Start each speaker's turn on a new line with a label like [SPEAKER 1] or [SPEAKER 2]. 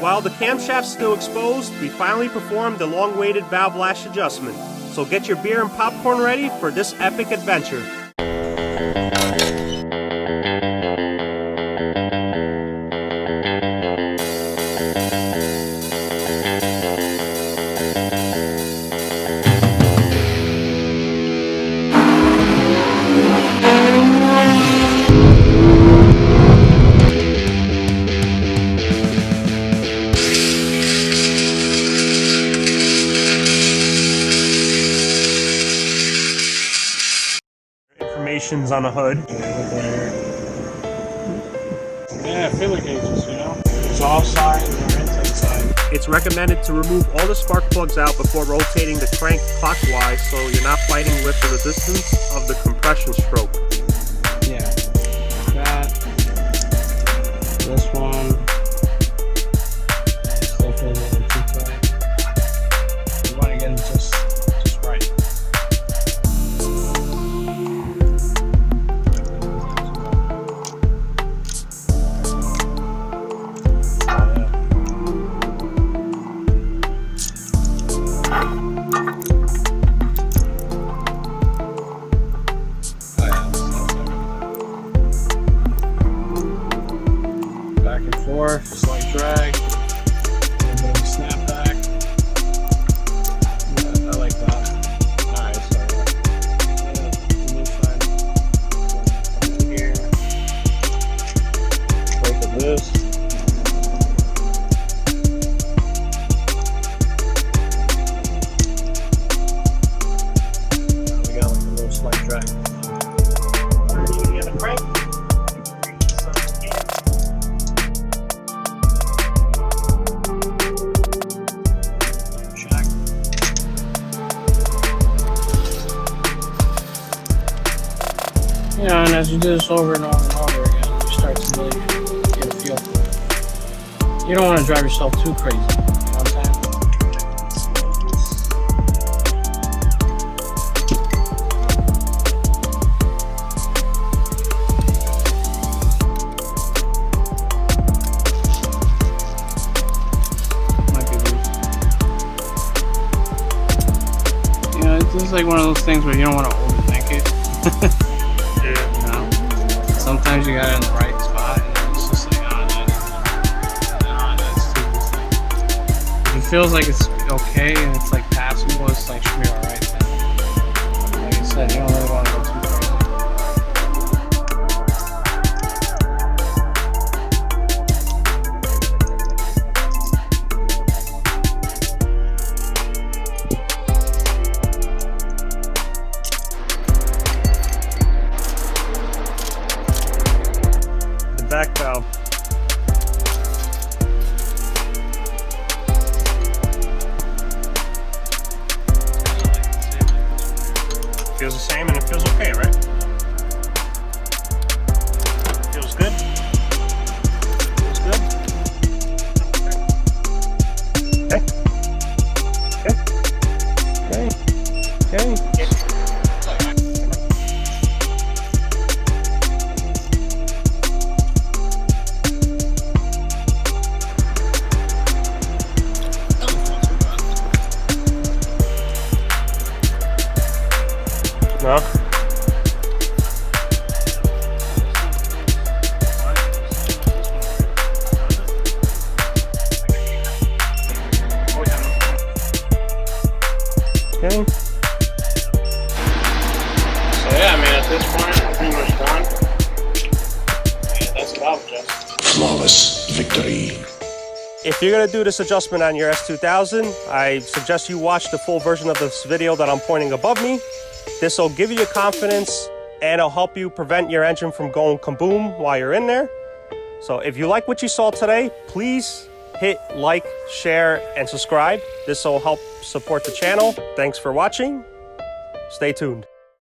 [SPEAKER 1] While the camshaft's still exposed, we finally performed the long-awaited valve lash adjustment. So get your beer and popcorn ready for this epic adventure. Information's on the hood.
[SPEAKER 2] Yeah, filler gauges, you know. Exhaust side and intake side.
[SPEAKER 1] It's recommended to remove all the spark plugs out before rotating the crank clockwise so you're not fighting with the resistance of the compression stroke.
[SPEAKER 2] Yeah. That. This one. Still feels a little too tight. You want to get it just right. Back and forth, slight drag, a little bit of a snapback. Yeah, I like that. Nice. Yeah, this side. Come in here. Break of this. Now we got like a little slight drag. The crank. You know, and as you do this over and over and over again, you start to really get a feel for it. You don't want to drive yourself too crazy, you know what I'm saying? Might be loose. You know, it's just like one of those things where you don't want to overthink it. Sometimes you got it in the right spot, and it's just like, that's too loose. If it feels like it's okay and it's like passable, it's like should be alright then. Like I said, you don't really want to go too crazy.
[SPEAKER 1] Back valve. Feels the same and it feels okay, right? Feels good? Feels good? Okay. Okay. Okay. Okay. No? Okay.
[SPEAKER 2] So yeah, I mean, at this point, I'm pretty much done. And that's about just
[SPEAKER 3] flawless victory.
[SPEAKER 1] If you're going to do this adjustment on your S2000, I suggest you watch the full version of this video that I'm pointing above me. This will give you confidence and it'll help you prevent your engine from going kaboom while you're in there. So if you like what you saw today, please hit like, share, and subscribe. This will help support the channel. Thanks for watching. Stay tuned.